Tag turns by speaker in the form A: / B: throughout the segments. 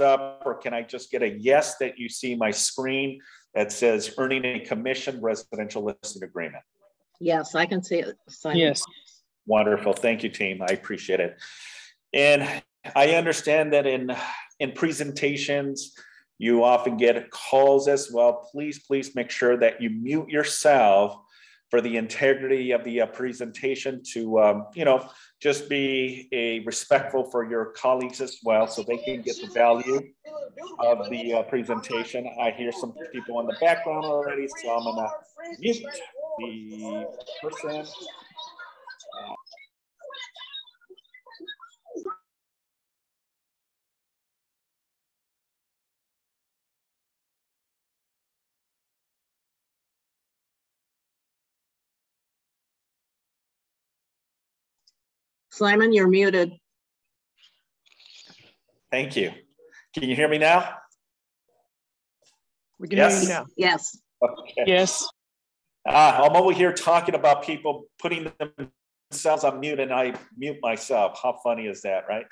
A: up, or can I just get a yes that you see my screen that says earning a commission residential listing agreement?
B: Yes, I can see it, Simon.
C: Yes.
A: Wonderful. Thank you, team. I appreciate it. And I understand that in presentations, you often get calls as well. Please make sure that you mute yourself for the integrity of the presentation to, just be respectful for your colleagues as well, so they can get the value of the presentation. I hear some people in the background already, so I'm gonna mute the person.
B: Simon, you're muted.
A: Thank you. Can you hear me now?
C: We can hear you now.
B: Yes.
A: Okay.
C: Yes.
A: I'm over here talking about people putting themselves on mute, and I mute myself. How funny is that, right?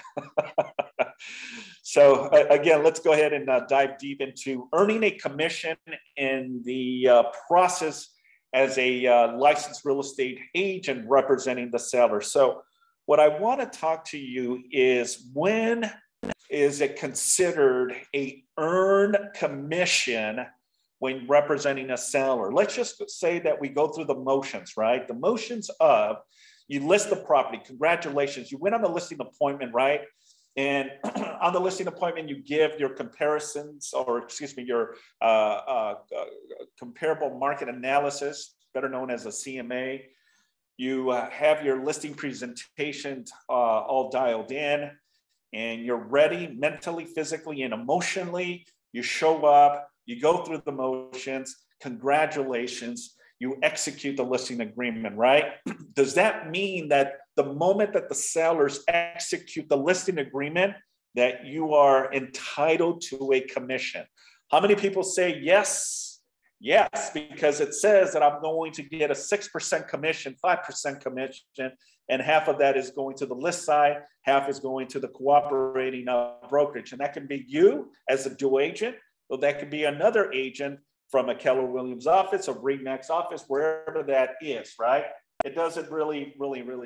A: So again, let's go ahead and dive deep into earning a commission in the process as a licensed real estate agent representing the seller. So what I want to talk to you is, when is it considered a earned commission when representing a seller? Let's just say that we go through the motions, right? The motions of, you list the property, congratulations, you went on the listing appointment, right? And on the listing appointment, you give your comparisons, or excuse me, your comparable market analysis, better known as a CMA. You have your listing presentation all dialed in, and you're ready mentally, physically, and emotionally. You show up, you go through the motions, congratulations, you execute the listing agreement, right? Does that mean that the moment that the sellers execute the listing agreement, that you are entitled to a commission? How many people say yes? Yes, because it says that I'm going to get a 6% commission, 5% commission, and half of that is going to the list side, half is going to the cooperating brokerage. And that can be you as a dual agent, or that could be another agent from a Keller Williams office or RE/MAX office, wherever that is, right? It doesn't really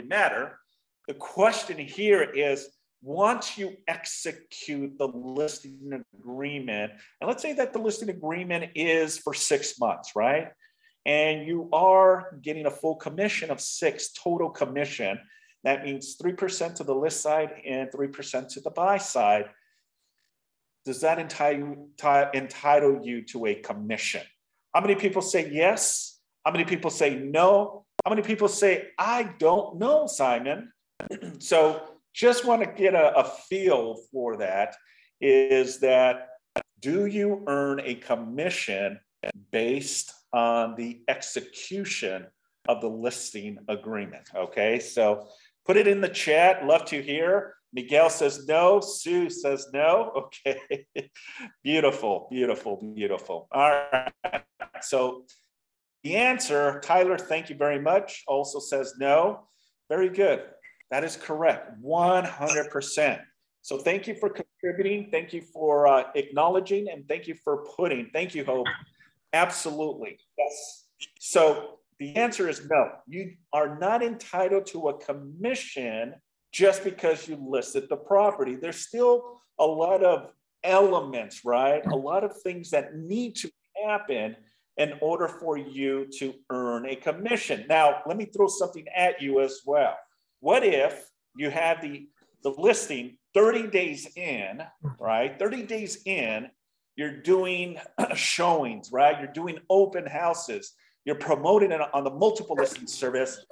A: matter. The question here is, once you execute the listing agreement, and let's say that the listing agreement is for 6 months, right? And you are getting a full commission of 6 total commission. That means 3% to the list side and 3% to the buy side. Does that entitle you to a commission? How many people say yes? How many people say no? How many people say, I don't know, Simon? So just want to get a feel for that, is that, do you earn a commission based on the execution of the listing agreement? Okay, so put it in the chat. Love to hear. Miguel says no. Sue says no. Okay, beautiful, beautiful, beautiful. All right, so the answer, Tyler, thank you very much, also says no. Very good. That is correct, 100%. So thank you for contributing. Thank you for acknowledging, and thank you for putting. Thank you, Hope. Absolutely, yes. So the answer is no. You are not entitled to a commission just because you listed the property. There's still a lot of elements, right? A lot of things that need to happen in order for you to earn a commission. Now, let me throw something at you as well. What if you have the listing 30 days in, right? 30 days in, you're doing showings, right? You're doing open houses. You're promoting it on the multiple listing service,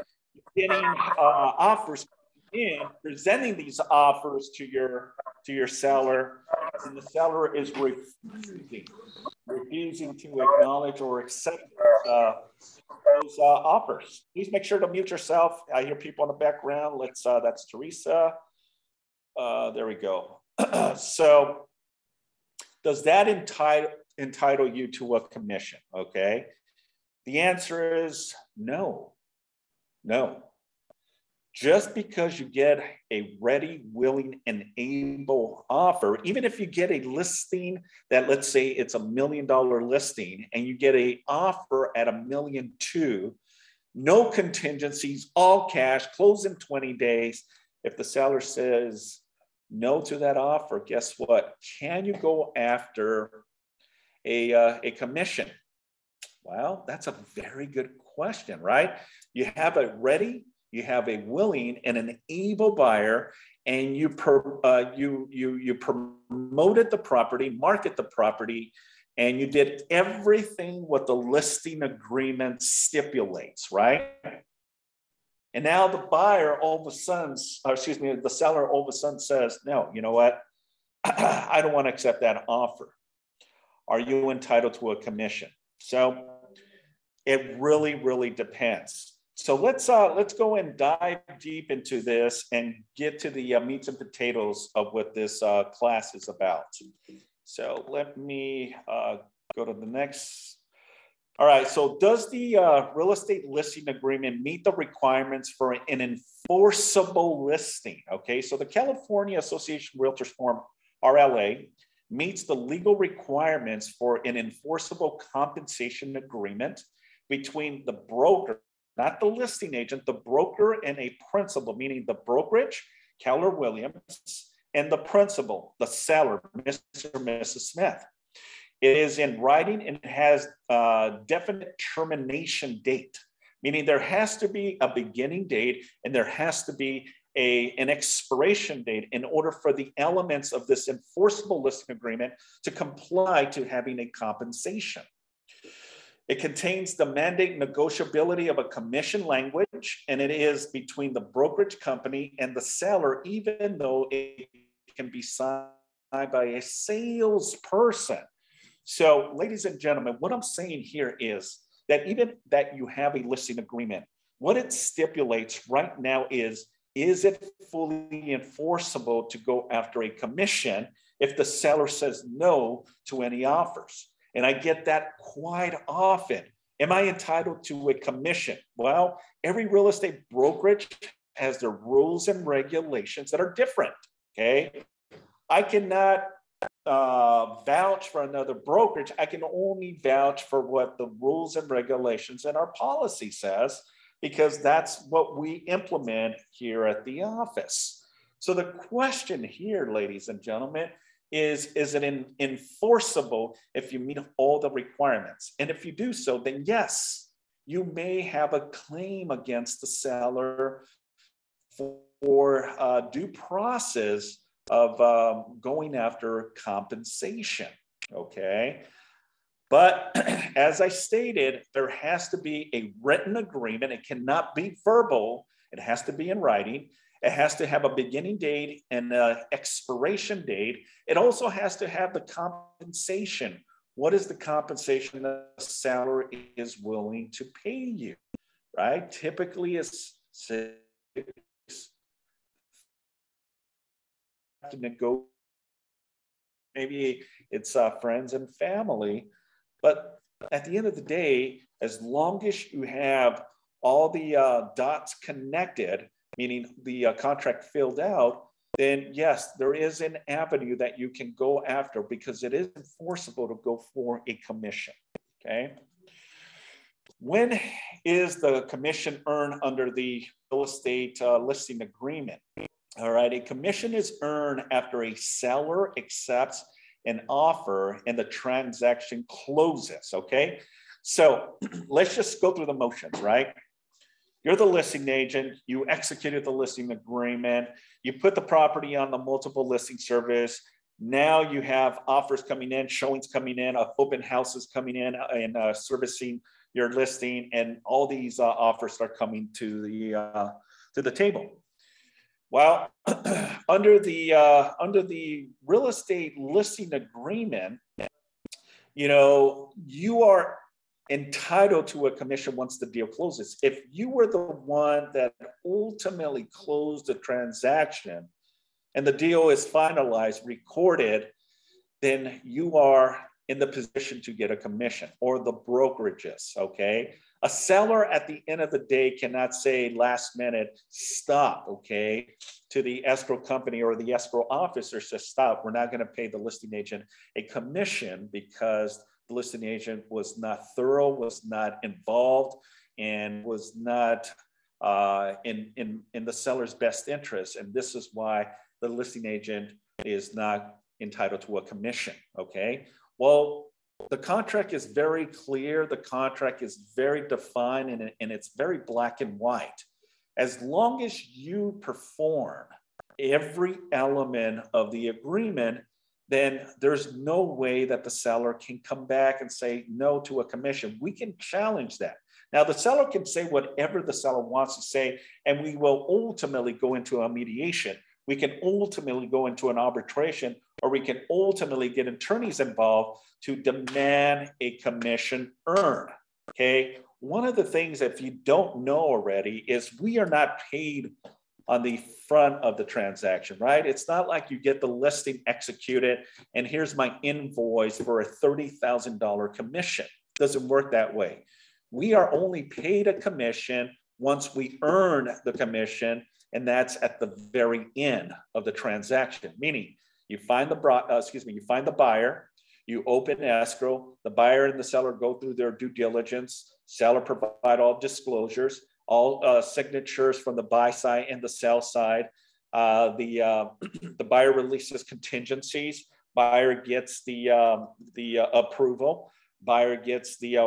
A: getting offers in, presenting these offers to your seller, and the seller is refusing to acknowledge or accept those offers. Please make sure to mute yourself. I hear people in the background. That's Teresa. There we go. So does that entitle you to a commission? Okay. The answer is no. No. Just because you get a ready, willing, and able offer, even if you get a listing that, let's say it's $1 million listing and you get an offer at $1.2 million, no contingencies, all cash, close in 20 days. If the seller says no to that offer, guess what? Can you go after a commission? Well, that's a very good question, right? You have a ready, you have a willing and an able buyer, and you promoted the property, market the property, and you did everything what the listing agreement stipulates, right? And now the buyer all of a sudden, the seller all of a sudden says, no, you know what? I don't want to accept that offer. Are you entitled to a commission? So it really, really depends. So let's go and dive deep into this and get to the meats and potatoes of what this class is about. So let me go to the next. All right, so does the real estate listing agreement meet the requirements for an enforceable listing? Okay, so the California Association of Realtors Form, RLA, meets the legal requirements for an enforceable compensation agreement between the broker, not the listing agent, the broker and a principal, meaning the brokerage, Keller Williams, and the principal, the seller, Mr. or Mrs. Smith. It is in writing and it has a definite termination date, meaning there has to be a beginning date and there has to be an expiration date in order for the elements of this enforceable listing agreement to comply to having a compensation. It contains the mandate negotiability of a commission language, and it is between the brokerage company and the seller, even though it can be signed by a salesperson. So, ladies and gentlemen, what I'm saying here is that even that you have a listing agreement, what it stipulates right now is it fully enforceable to go after a commission if the seller says no to any offers? And I get that quite often. Am I entitled to a commission? Well, every real estate brokerage has their rules and regulations that are different, okay? I cannot vouch for another brokerage. I can only vouch for what the rules and regulations and our policy says, because that's what we implement here at the office. So the question here, ladies and gentlemen, is it enforceable if you meet all the requirements? And if you do so, then yes, you may have a claim against the seller for due process of going after compensation, okay? But as I stated, there has to be a written agreement. It cannot be verbal. It has to be in writing. It has to have a beginning date and an expiration date. It also has to have the compensation. What is the compensation the seller is willing to pay you, right? Typically, it's to negotiate. Maybe it's friends and family. But at the end of the day, as long as you have all the dots connected, meaning the contract filled out, then yes, there is an avenue that you can go after because it is enforceable to go for a commission, okay? When is the commission earned under the real estate listing agreement? All right, a commission is earned after a seller accepts an offer and the transaction closes, okay? So let's just go through the motions, right? You're the listing agent, you executed the listing agreement, you put the property on the multiple listing service. Now you have offers coming in, showings coming in, open houses coming in and servicing your listing, and all these offers start coming to the table. Well, under the real estate listing agreement, you know, you are entitled to a commission once the deal closes. If you were the one that ultimately closed the transaction and the deal is finalized, recorded, then you are in the position to get a commission, or the brokerages, okay? A seller at the end of the day cannot say last minute, stop, okay, to the escrow company or the escrow officer says, stop, we're not gonna pay the listing agent a commission because the listing agent was not thorough, was not involved, and was not in the seller's best interest. And this is why the listing agent is not entitled to a commission, okay? Well, the contract is very clear. The contract is very defined and it's very black and white. As long as you perform every element of the agreement, then there's no way that the seller can come back and say no to a commission. We can challenge that. Now, the seller can say whatever the seller wants to say, and we will ultimately go into a mediation. We can ultimately go into an arbitration, or we can ultimately get attorneys involved to demand a commission earned, okay? One of the things, if you don't know already, is we are not paid on the front of the transaction, right? It's not like you get the listing executed and here's my invoice for a $30,000 commission. It doesn't work that way. We are only paid a commission once we earn the commission, and that's at the very end of the transaction. Meaning, you find the buyer, you open escrow, the buyer and the seller go through their due diligence, seller provide all disclosures, all signatures from the buy side and the sell side. The buyer releases contingencies, buyer gets the approval, buyer gets the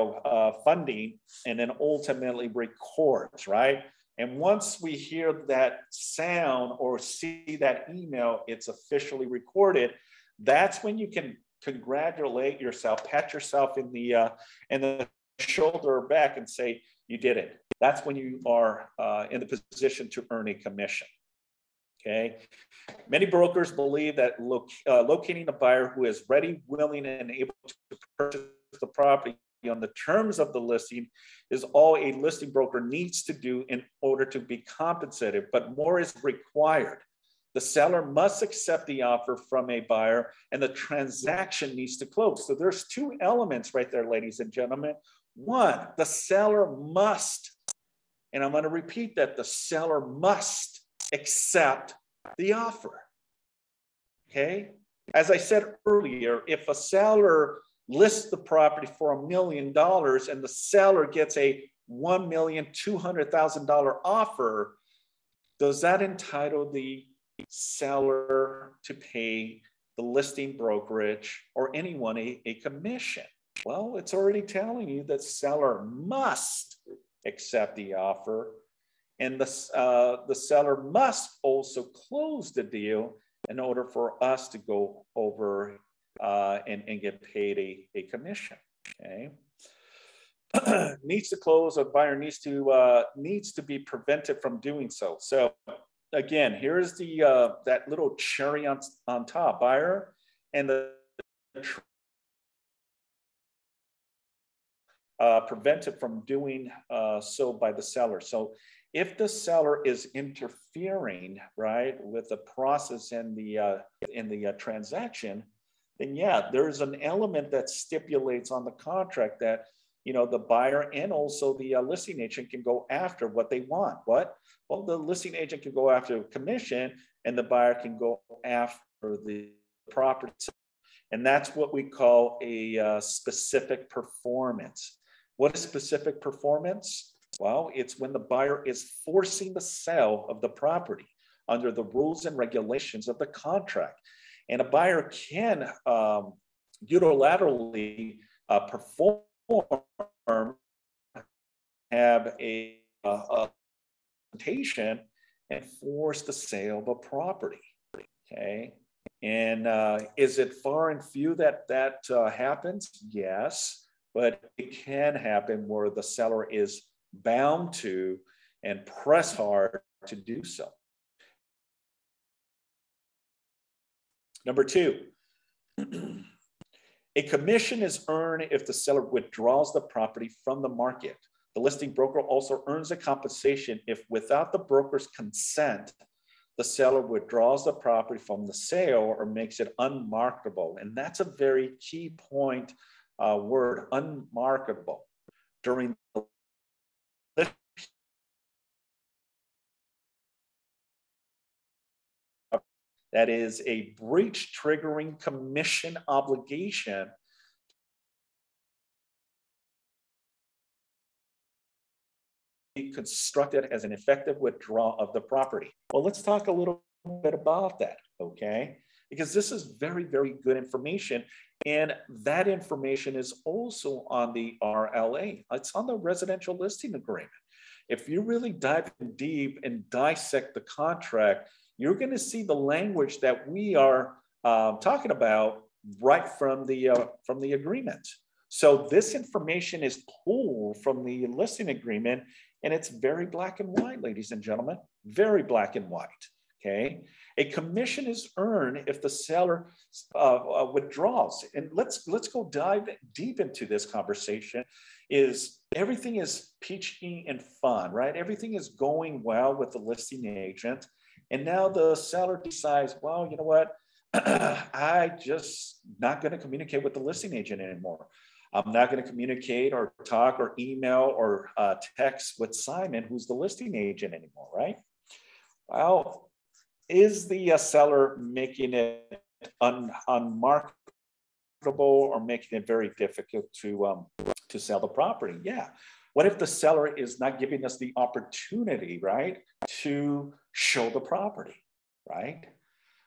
A: funding, and then ultimately records, right? And once we hear that sound or see that email, it's officially recorded. That's when you can congratulate yourself, pat yourself in the shoulder or back and say, you did it. That's when you are in the position to earn a commission, okay? Many brokers believe that locating a buyer who is ready, willing, and able to purchase the property on the terms of the listing is all a listing broker needs to do in order to be compensated, but more is required. The seller must accept the offer from a buyer and the transaction needs to close. So there's two elements right there, ladies and gentlemen. One, the seller must, and I'm going to repeat that, the seller must accept the offer, okay? As I said earlier, if a seller lists the property for $1 million and the seller gets a $1,200,000 offer, does that entitle the seller to pay the listing brokerage or anyone a commission? Well, it's already telling you that seller must accept the offer, and the seller must also close the deal in order for us to go over and get paid a commission, okay? Needs to close, a buyer needs to be prevented from doing so. So again, here's the that little cherry on top, buyer and the prevented from doing so by the seller. So if the seller is interfering, right, with the process in the transaction, then yeah, there's an element that stipulates on the contract that, you know, the buyer and also the listing agent can go after what they want. What? Well, the listing agent can go after a commission and the buyer can go after the property. And that's what we call a specific performance. What is specific performance? Well, it's when the buyer is forcing the sale of the property under the rules and regulations of the contract. And a buyer can unilaterally perform, have a presentation and force the sale of a property, okay? And is it far and few that happens? Yes, but it can happen where the seller is bound to and press hard to do so. Number two, a commission is earned if the seller withdraws the property from the market. The listing broker also earns a compensation if, without the broker's consent, the seller withdraws the property from the sale or makes it unmarketable. And that's a very key point word, unmarketable. During the that is a breach triggering commission obligation constructed as an effective withdrawal of the property. Well, let's talk a little bit about that, okay? Because this is very, very good information. And that information is also on the RLA. It's on the residential listing agreement. If you really dive in deep and dissect the contract, you're going to see the language that we are talking about right from the agreement. So this information is pulled from the listing agreement, and it's very black and white, ladies and gentlemen, very black and white. Okay, a commission is earned if the seller withdraws. And let's go dive deep into this conversation. Is everything is peachy and fun, right? Everything is going well with the listing agent, and now the seller decides, well, you know what? I just not going to communicate with the listing agent anymore. I'm not going to communicate or talk or email or text with Simon, who's the listing agent anymore, right? Well, is the seller making it unmarketable or making it very difficult to sell the property? Yeah. What if the seller is not giving us the opportunity, right, to show the property, right?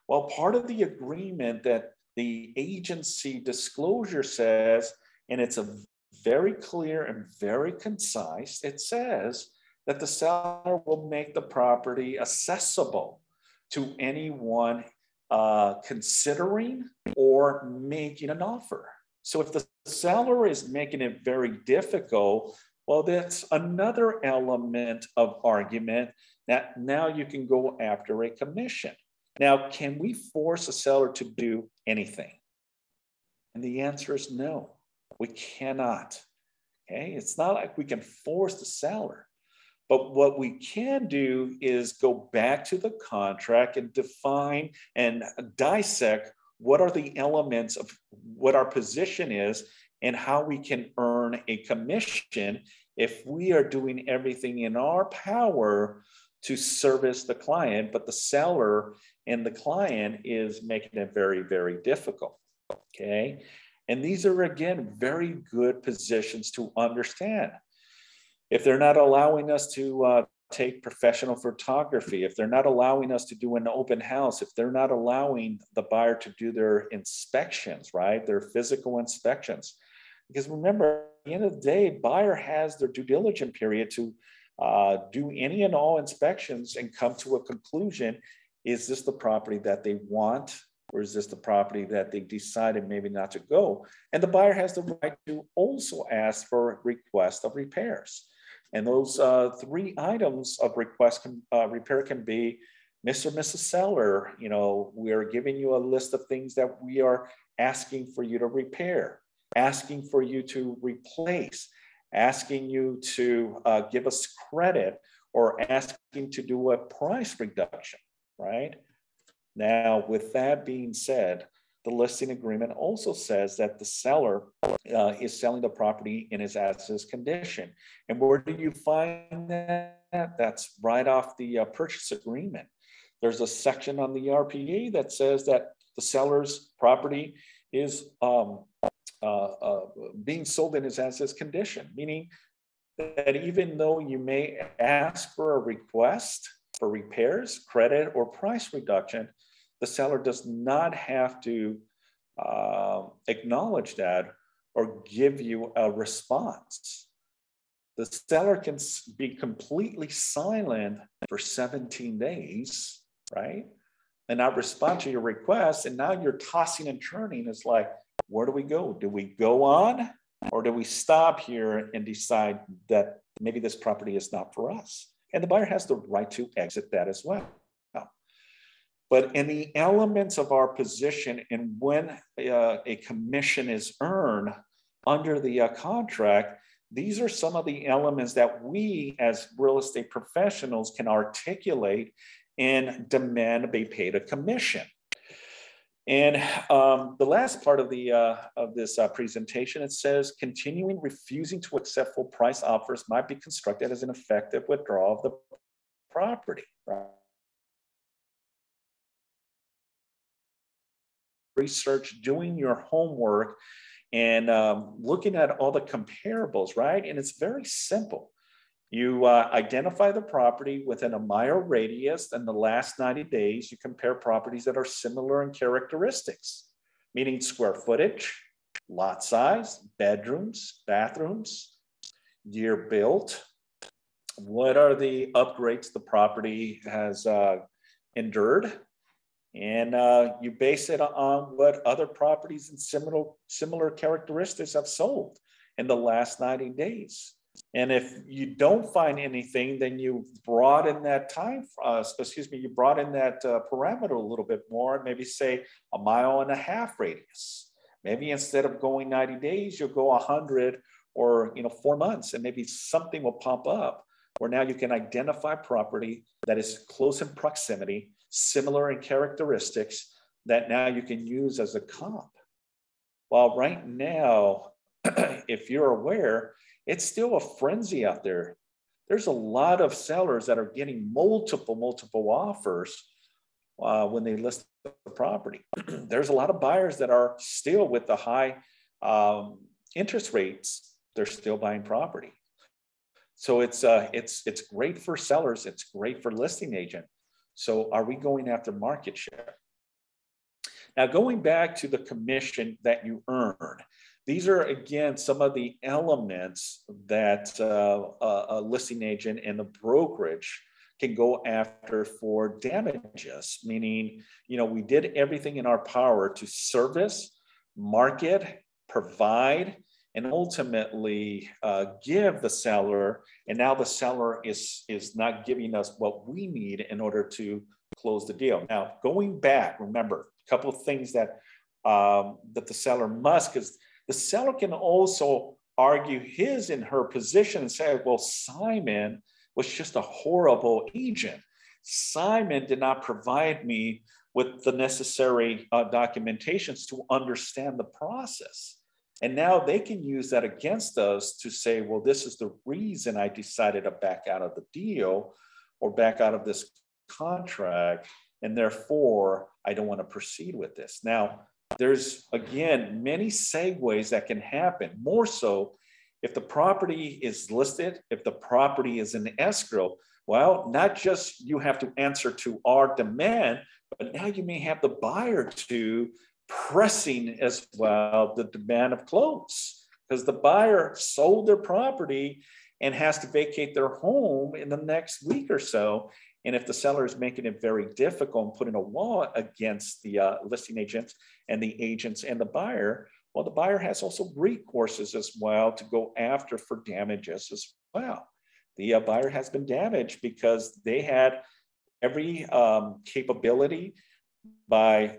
A: Well, part of the agreement that the agency disclosure says, and it's a very clear and very concise, it says that the seller will make the property accessible to anyone considering or making an offer. So if the seller is making it very difficult, well, that's another element of argument that now you can go after a commission. Now, can we force a seller to do anything? And the answer is no, we cannot. Okay, it's not like we can force the seller. But what we can do is go back to the contract and define and dissect what are the elements of what our position is and how we can earn a commission if we are doing everything in our power to service the client, but the seller and the client is making it very, very difficult. Okay. And these are, again, very good positions to understand. If they're not allowing us to take professional photography, if they're not allowing us to do an open house, if they're not allowing the buyer to do their inspections, right, their physical inspections. Because remember, at the end of the day, buyer has their due diligence period to do any and all inspections and come to a conclusion. Is this the property that they want? Or is this the property that they decided maybe not to go? And the buyer has the right to also ask for a request of repairs. And those three items of request repair can be, Mr. and Mrs. Seller, you know, we are giving you a list of things that we are asking for you to repair, asking for you to replace, asking you to give us credit, or asking to do a price reduction, right? Now, with that being said, the listing agreement also says that the seller is selling the property in its as-is condition. And where do you find that? That's right off the purchase agreement. There's a section on the RPA that says that the seller's property is being sold in its as-is condition, meaning that even though you may ask for a request for repairs, credit, or price reduction, the seller does not have to acknowledge that or give you a response. The seller can be completely silent for 17 days, right? And not respond to your request. And now you're tossing and turning. It's like, where do we go? Do we go on, or do we stop here and decide that maybe this property is not for us? And the buyer has the right to exit that as well. But in the elements of our position and when a commission is earned under the contract, these are some of the elements that we as real estate professionals can articulate and demand be paid a commission. And the last part of this presentation, it says, continuing refusing to accept full price offers might be construed as an effective withdrawal of the property, right? research, doing your homework, and looking at all the comparables, right? And it's very simple. You identify the property within a mile radius, and the last 90 days, you compare properties that are similar in characteristics, meaning square footage, lot size, bedrooms, bathrooms, year built. What are the upgrades the property has endured? And you base it on what other properties and similar characteristics have sold in the last 90 days. And if you don't find anything, then you broaden that you broaden that parameter a little bit more, maybe say 1.5 mile radius. Maybe instead of going 90 days, you'll go 100 or 4 months, and maybe something will pop up where now you can identify property that is close in proximity, similar in characteristics, that now you can use as a comp. Well, right now, if you're aware, it's still a frenzy out there. There's a lot of sellers that are getting multiple offers when they list the property. There's a lot of buyers that are still, with the high interest rates, they're still buying property. So it's great for sellers. It's great for listing agent. So are we going after market share? Now, going back to the commission that you earn, these are, again, some of the elements that a listing agent and the brokerage can go after for damages, meaning, we did everything in our power to service, market, provide, and ultimately give the seller, and now the seller is not giving us what we need in order to close the deal. Now, going back, remember, a couple of things that the seller must, because the seller can also argue his and her position and say, well, Simon was just a horrible agent. Simon did not provide me with the necessary documentations to understand the process. And now they can use that against us to say, well, this is the reason I decided to back out of the deal or back out of this contract, and therefore I don't want to proceed with this. Now, there's, again, many segues that can happen. More so, if the property is listed, if the property is in escrow, well, not just you have to answer to our demand, but now you may have the buyer to pressing as well the demand of close, because the buyer sold their property and has to vacate their home in the next week or so. And if the seller is making it very difficult and putting a wall against the listing agents and the agents and the buyer, well, the buyer has also recourses as well to go after for damages as well. The buyer has been damaged because they had every capability by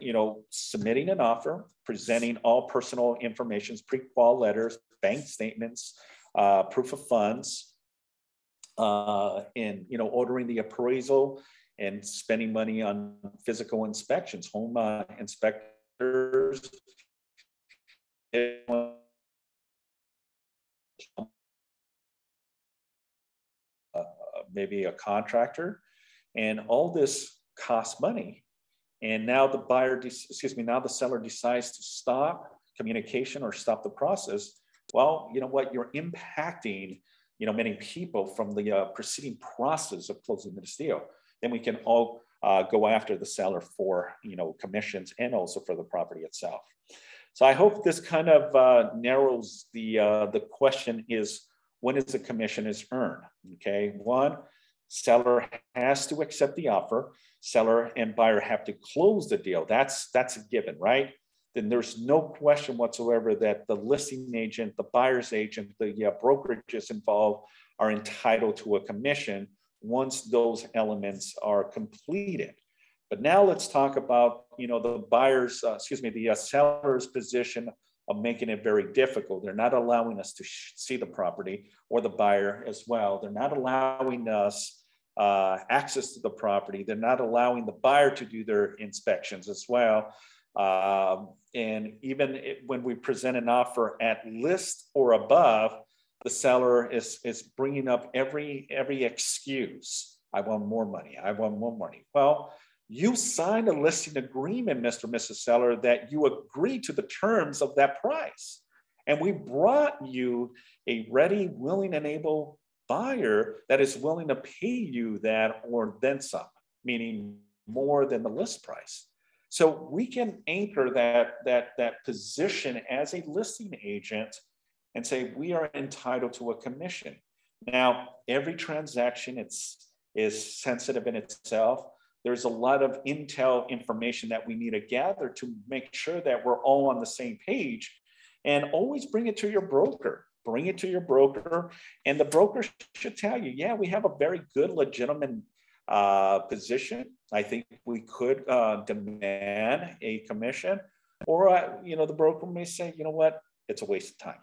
A: submitting an offer, presenting all personal information, pre-qual letters, bank statements, proof of funds, and ordering the appraisal and spending money on physical inspections, home inspectors, maybe a contractor, and all this costs money. And now the seller decides to stop communication or stop the process. Well, you know what? You're impacting, many people from the preceding process of closing this deal. Then we can all go after the seller for, commissions and also for the property itself. So I hope this kind of narrows the question is, when is the commission is earned? Okay, one, seller has to accept the offer. Seller and buyer have to close the deal. That's a given, right? Then there's no question whatsoever that the listing agent, the buyer's agent, the brokerages involved are entitled to a commission once those elements are completed. But now let's talk about, the seller's position of making it very difficult. They're not allowing us to see the property, or the buyer as well. They're not allowing us access to the property. They're not allowing the buyer to do their inspections as well. And even when we present an offer at list or above, the seller is bringing up every excuse. I want more money. I want more money. Well, You signed a listing agreement, Mr. and Mrs. Seller, that you agree to the terms of that price. And we brought you a ready, willing, and able buyer that is willing to pay you that or then some, meaning more than the list price. So we can anchor that position as a listing agent and say we are entitled to a commission. Now, every transaction is sensitive in itself. There's a lot of intel information that we need to gather to make sure that we're all on the same page, and always bring it to your broker. Bring it to your broker, and the broker should tell you, yeah, we have a very good, legitimate position. I think we could demand a commission, or the broker may say, you know what, it's a waste of time.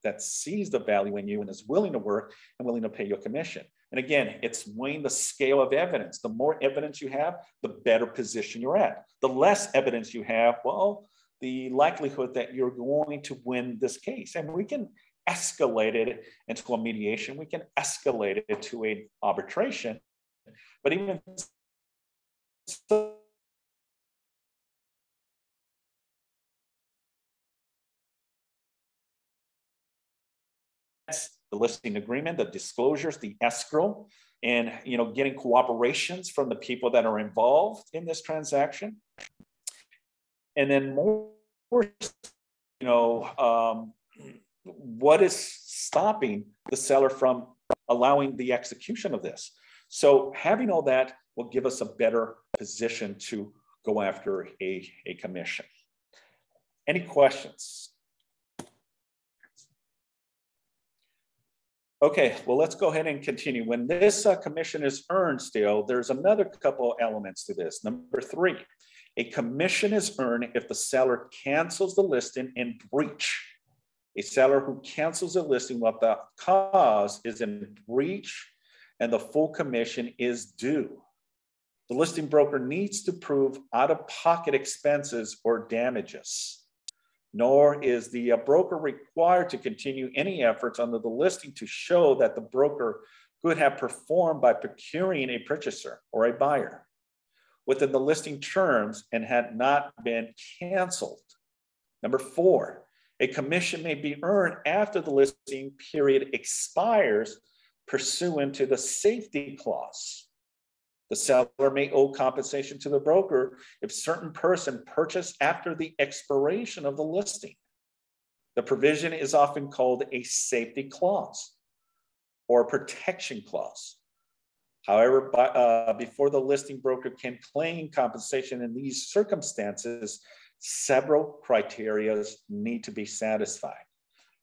A: That sees the value in you and is willing to work and willing to pay you a commission. And again, it's weighing the scale of evidence. The more evidence you have, the better position you're at. The less evidence you have, well, the likelihood that you're going to win this case. And we can escalate it into a mediation. We can escalate it to an arbitration. But even so, the listing agreement, the disclosures, the escrow, and getting cooperations from the people that are involved in this transaction. And then more, what is stopping the seller from allowing the execution of this? So having all that will give us a better position to go after a commission. Any questions? Okay, well, let's go ahead and continue. When this commission is earned still, there's another couple elements to this. Number 3, a commission is earned if the seller cancels the listing in breach. A seller who cancels a listing while the cause is in breach and the full commission is due. The listing broker needs to prove out-of-pocket expenses or damages. Nor is the broker required to continue any efforts under the listing to show that the broker could have performed by procuring a purchaser or a buyer within the listing terms and had not been canceled. Number 4, a commission may be earned after the listing period expires pursuant to the safety clause. The seller may owe compensation to the broker if certain person purchased after the expiration of the listing. The provision is often called a safety clause or a protection clause. However, before the listing broker can claim compensation in these circumstances, several criteria need to be satisfied.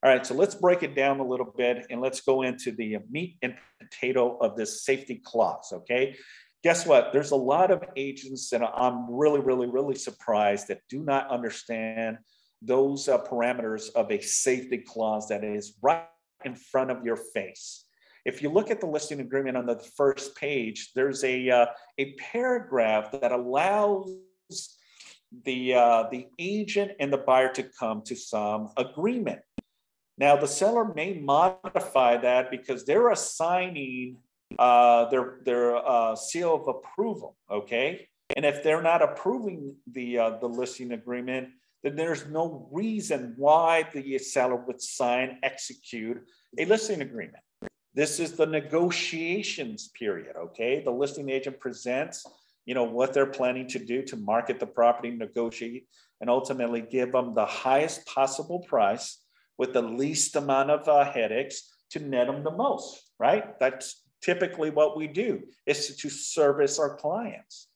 A: All right, so let's break it down a little bit and let's go into the meat and potato of this safety clause, okay? Guess what? There's a lot of agents that I'm really surprised that do not understand those parameters of a safety clause that is right in front of your face. If you look at the listing agreement on the first page, there's a paragraph that allows the agent and the buyer to come to some agreement. Now, the seller may modify that because they're assigning their seal of approval, okay? And if they're not approving the listing agreement, then there's no reason why the seller would execute a listing agreement. This is the negotiations period, okay? The listing agent presents, what they're planning to do to market the property, negotiate, and ultimately give them the highest possible price with the least amount of headaches to net them the most, right? That's typically what we do, is to service our clients.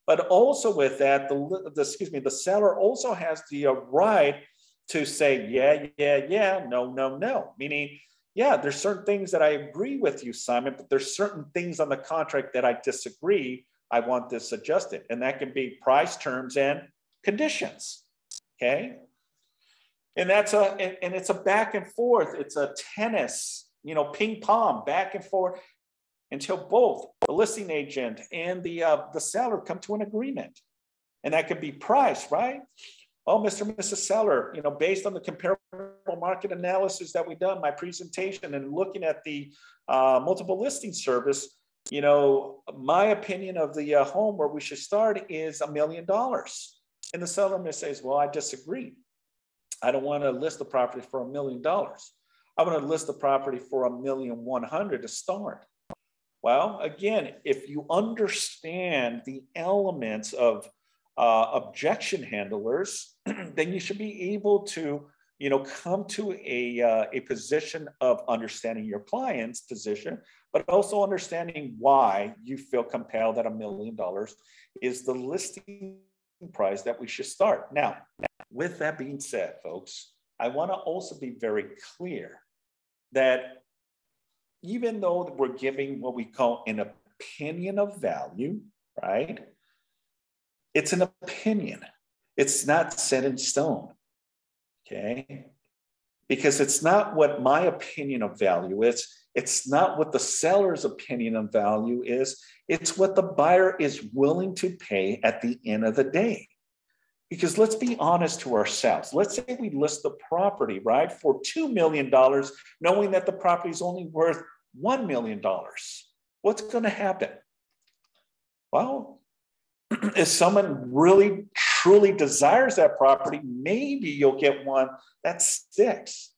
A: But also with that, the seller also has the right to say, yeah, no. Meaning, yeah, there's certain things that I agree with you, Simon, but there's certain things on the contract that I disagree. I want this adjusted. And that can be price, terms, and conditions, okay? And it's a back and forth. It's a tennis, ping pong, back and forth, until both the listing agent and the seller come to an agreement. And that could be price, right? Oh, Mr. and Mrs. Seller, based on the comparable market analysis that we've done, my presentation and looking at the multiple listing service, my opinion of the home where we should start is $1 million. And the seller may say, well, I disagree. I don't want to list the property for $1 million. I want to list the property for $1.1 million to start. Well, again, if you understand the elements of objection handlers, then you should be able to, come to a position of understanding your client's position, but also understanding why you feel compelled that $1 million is the listing price that we should start. Now, with that being said, folks, I want to also be very clear that even though we're giving what we call an opinion of value, right? It's an opinion. It's not set in stone, okay? Because it's not what my opinion of value is. It's not what the seller's opinion of value is. It's what the buyer is willing to pay at the end of the day. Because let's be honest to ourselves. Let's say we list the property, right, for $2 million, knowing that the property is only worth $1 million. What's going to happen? Well, if someone really, truly desires that property, maybe you'll get one that sticks.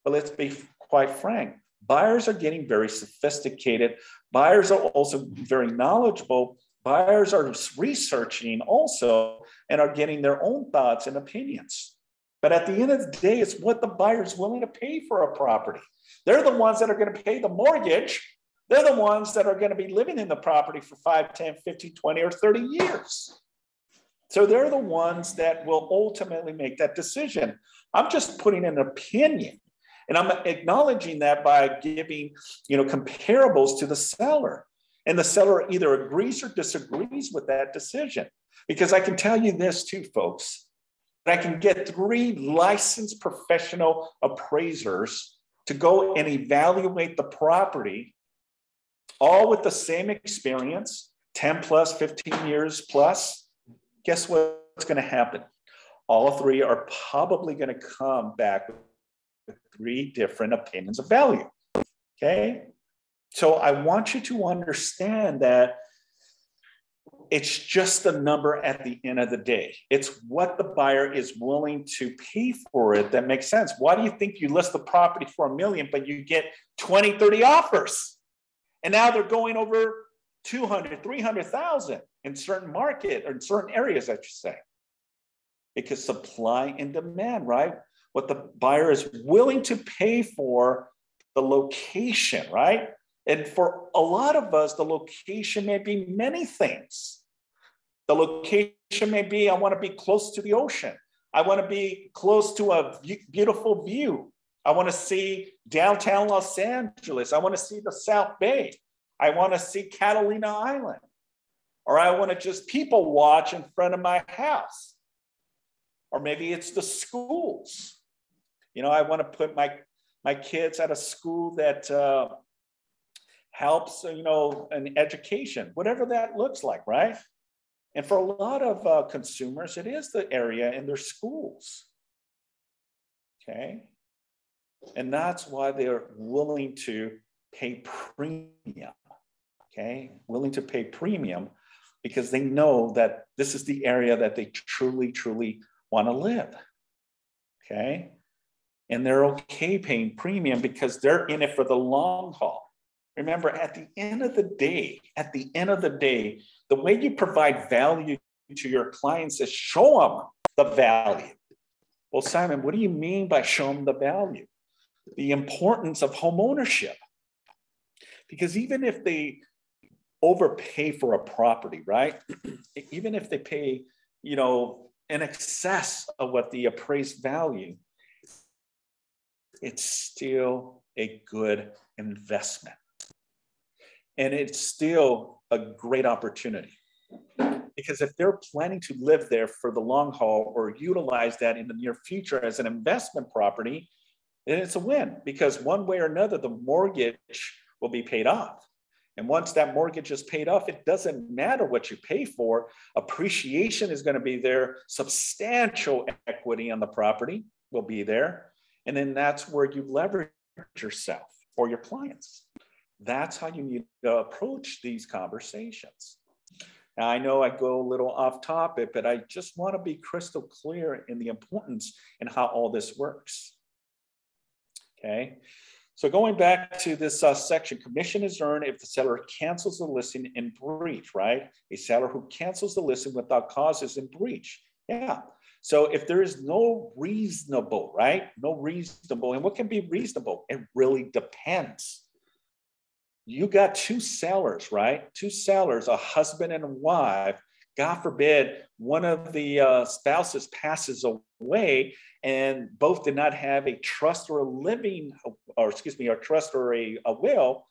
A: But let's be quite frank. Buyers are getting very sophisticated. Buyers are also very knowledgeable. Buyers are researching also and are getting their own thoughts and opinions. But at the end of the day, it's what the buyer is willing to pay for a property. They're the ones that are going to pay the mortgage. They're the ones that are going to be living in the property for 5, 10, 15, 20, or 30 years. So they're the ones that will ultimately make that decision. I'm just putting an opinion, and I'm acknowledging that by giving, comparables to the seller. And the seller either agrees or disagrees with that decision. Because I can tell you this too, folks, that I can get 3 licensed professional appraisers to go and evaluate the property, all with the same experience, 10 plus, 15 years plus. Guess what's going to happen? All 3 are probably going to come back with 3 different opinions of value. Okay? So I want you to understand that it's just a number at the end of the day. It's what the buyer is willing to pay for it that makes sense. Why do you think you list the property for $1 million, but you get 20, 30 offers? And now they're going over 200, 300,000 in certain market or in certain areas, I should say. Because supply and demand, right? What the buyer is willing to pay for the location, right? And for a lot of us, the location may be many things. The location may be, I want to be close to the ocean. I want to be close to a beautiful view. I want to see downtown Los Angeles. I want to see the South Bay. I want to see Catalina Island. Or I want to just people watch in front of my house. Or maybe it's the schools. I want to put my kids at a school that helps, an education, whatever that looks like, right? And for a lot of consumers, it is the area in their schools, okay? And that's why they're willing to pay premium, okay? Willing to pay premium because they know that this is the area that they truly, truly want to live, okay? And they're okay paying premium because they're in it for the long haul. Remember, at the end of the day, the way you provide value to your clients is show them the value. Well, Simon, what do you mean by show them the value? The importance of home ownership. Because even if they overpay for a property, right? Even if they pay, in excess of what the appraised value, it's still a good investment. And it's still a great opportunity. Because if they're planning to live there for the long haul or utilize that in the near future as an investment property, then it's a win. Because one way or another, the mortgage will be paid off. And once that mortgage is paid off, it doesn't matter what you pay for. Appreciation is going to be there. Substantial equity on the property will be there. And then that's where you leverage yourself or your clients. That's how you need to approach these conversations. Now, I know I go a little off topic, but I just want to be crystal clear in the importance and how all this works. Okay. So going back to this section, commission is earned if the seller cancels the listing in breach, right? A seller who cancels the listing without cause is in breach. Yeah. So if there is no reasonable, right? No reasonable, and what can be reasonable? It really depends. You got two sellers, right? Two sellers, a husband and a wife. God forbid, one of the spouses passes away and both did not have a trust or a living, or excuse me, a trust or a will,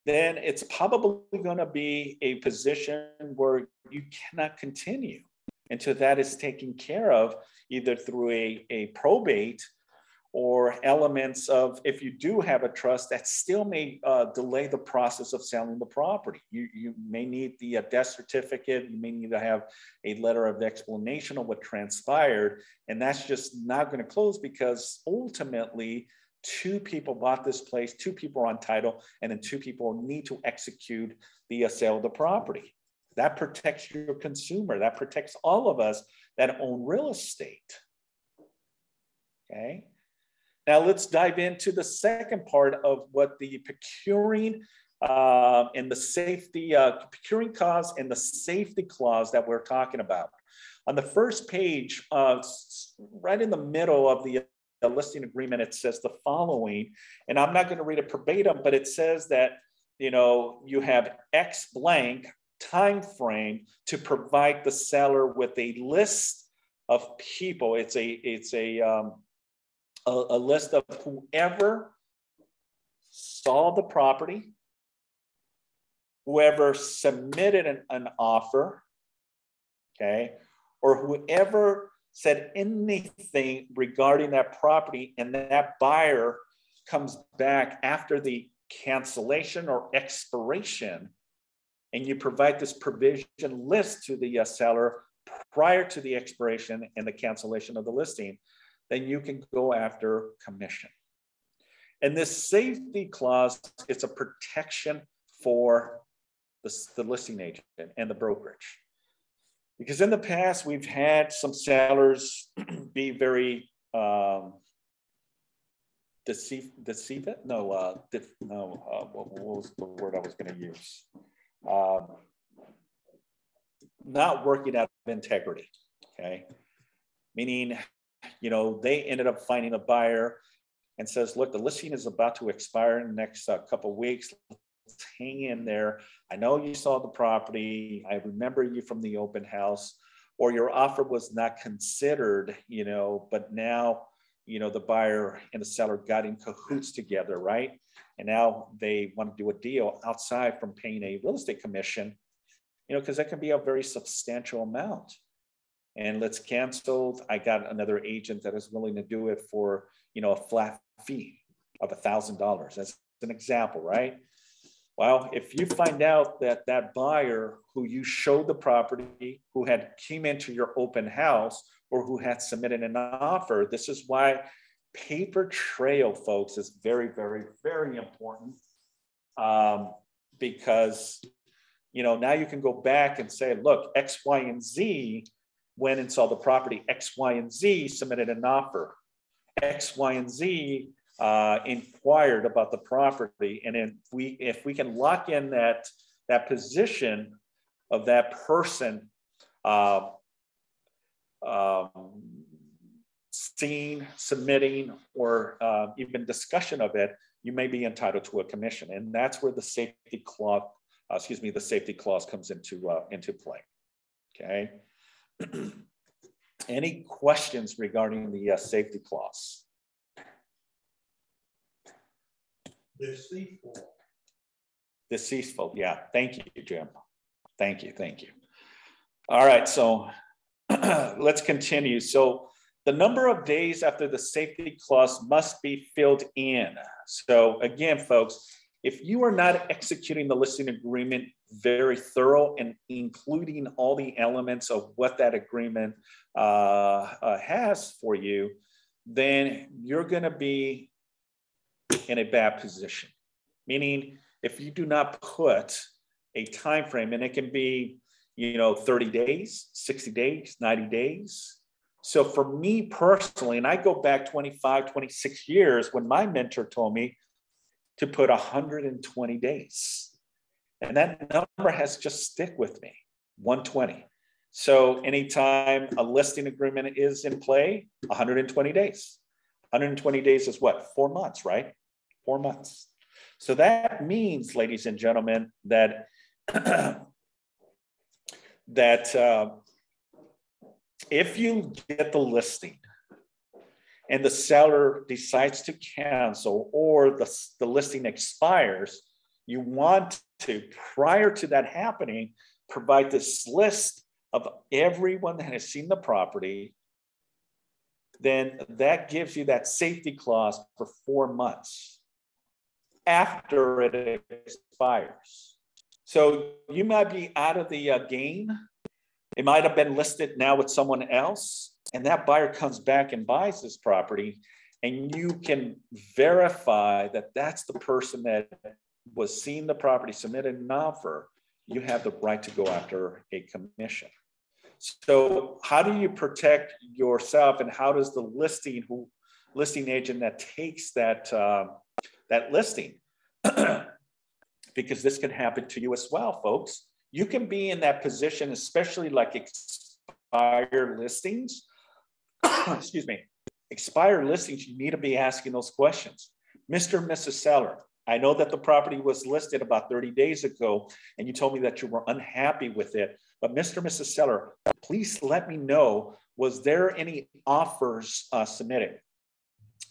A: then it's probably going to be a position where you cannot continue until that is taken care of, either through a probate or elements of, if you do have a trust, that still may delay the process of selling the property. You may need the death certificate, you may need to have a letter of explanation of what transpired, and that's just not going to close because ultimately two people bought this place, two people are on title, and then two people need to execute the sale of the property. That protects your consumer, that protects all of us that own real estate, okay? Now let's dive into the second part of what the procuring and the safety, procuring clause and the safety clause that we're talking about. On the first page, right in the middle of the listing agreement, it says the following, and I'm not going to read it verbatim, but it says that, you know, you have X blank time frame to provide the seller with a list of people. It's a list of whoever saw the property, whoever submitted an offer, okay, or whoever said anything regarding that property, and that buyer comes back after the cancellation or expiration, and you provide this provision list to the seller prior to the expiration and the cancellation of the listing, then you can go after commission. And this safety clause, it's a protection for the listing agent and the brokerage. Because in the past, we've had some sellers be very deceive it? No, what was the word I was going to use? Not working out of integrity, okay? Meaning, you know, they ended up finding a buyer and says, look, the listing is about to expire in the next couple of weeks. Let's hang in there. I know you saw the property. I remember you from the open house, or your offer was not considered, you know, but now, you know, the buyer and the seller got in cahoots together, right? And now they want to do a deal outside from paying a real estate commission, you know, because that can be a very substantial amount. And let's cancel. I got another agent that is willing to do it for, you know, a flat fee of $1,000. That's an example, right? Well, if you find out that that buyer who you showed the property, who had came into your open house, or who had submitted an offer, this is why paper trail, folks, is very, very, very important. Because, you know, now you can go back and say, look, X, Y, and Z went and saw the property. X, Y, and Z submitted an offer. X, Y, and Z inquired about the property. And if we can lock in that position of that person seeing, submitting, or even discussion of it, you may be entitled to a commission. And that's where the safety clause, the safety clause comes into play. Okay. Any questions regarding the safety clause? Deceitful, yeah. Thank you, Jim. Thank you. All right, so let's continue. So the number of days after the safety clause must be filled in. So again, folks, If you are not executing the listing agreement very thorough and including all the elements of what that agreement has for you, then you're going to be in a bad position. Meaning, if you do not put a time frame, and it can be 30 days, 60 days, 90 days. So for me personally, and I go back 25, 26 years when my mentor told me to put 120 days. And that number has just stick with me, 120. So anytime a listing agreement is in play, 120 days. 120 days is what? 4 months, right? 4 months. So that means, ladies and gentlemen, that if you get the listing and the seller decides to cancel or the listing expires, you want to, prior to that happening, provide this list of everyone that has seen the property. Then that gives you that safety clause for 4 months after it expires. So you might be out of the game. It might have been listed now with someone else, and that buyer comes back and buys this property, and you can verify that that's the person that was seeing the property, submitted an offer. You have the right to go after a commission. So how do you protect yourself, and how does the listing agent that takes that listing, because this can happen to you as well, folks. You can be in that position, especially like expired listings. Excuse me. Expired listings, you need to be asking those questions. Mr. and Mrs. Seller, I know that the property was listed about 30 days ago, and you told me that you were unhappy with it. But Mr. and Mrs. Seller, please let me know, was there any offers submitted?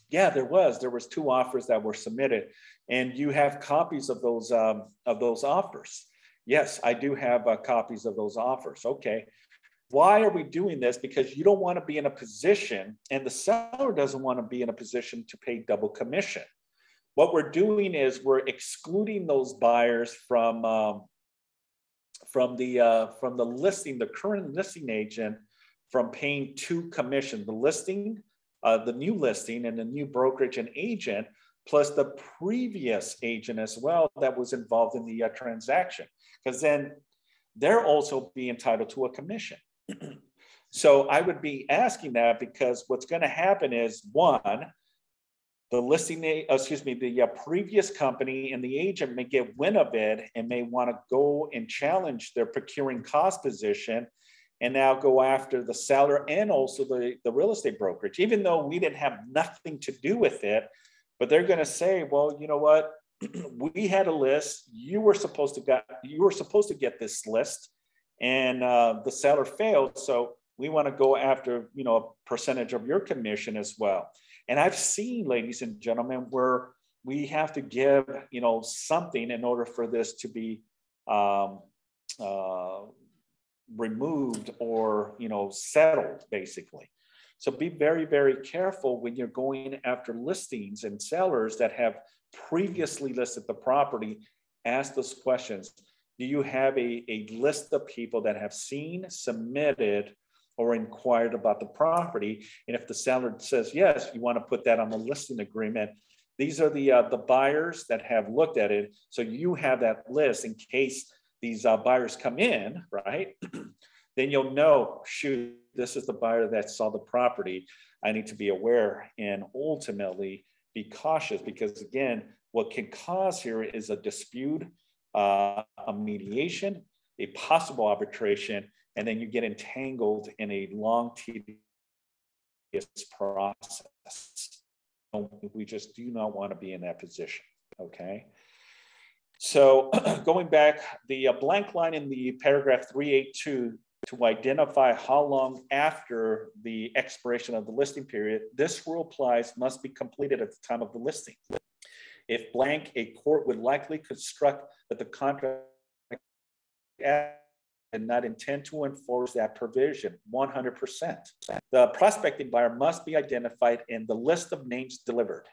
A: Yeah, there was. There was 2 offers that were submitted, and you have copies of those offers. Yes, I do have copies of those offers. Okay. Why are we doing this? Because you don't want to be in a position, and the seller doesn't want to be in a position to pay double commission. What we're doing is we're excluding those buyers from the listing, the current listing agent, from paying 2 commissions: the listing, the new listing, and the new brokerage and agent, plus the previous agent as well that was involved in the transaction, because then they're also be entitled to a commission. So I would be asking that, because what's going to happen is, one, the previous company and the agent may get wind of it and may want to go and challenge their procuring cost position and now go after the seller and also the real estate brokerage, even though we didn't have nothing to do with it. But they're going to say, well, you know what? We had a list. You were supposed to get this list, and the seller failed. So we want to go after, a percentage of your commission as well. And I've seen, ladies and gentlemen, where we have to give, something in order for this to be removed or, settled, basically. So be very, very careful when you're going after listings and sellers that have previously listed the property. Ask those questions. Do you have a list of people that have seen, submitted, or inquired about the property? And if the seller says yes, you want to put that on the listing agreement. These are the buyers that have looked at it. So you have that list in case these buyers come in, right? Then you'll know, shoot, this is the buyer that saw the property. I need to be aware and ultimately be cautious, because again, what can cause here is a dispute, a mediation, a possible arbitration, and then you get entangled in a long, tedious process. We just do not want to be in that position, okay? So going back, the blank line in the paragraph 382 to identify how long after the expiration of the listing period this rule applies must be completed at the time of the listing. If blank, a court would likely construct that the contract not intend to enforce that provision 100%. The prospecting buyer must be identified in the list of names delivered.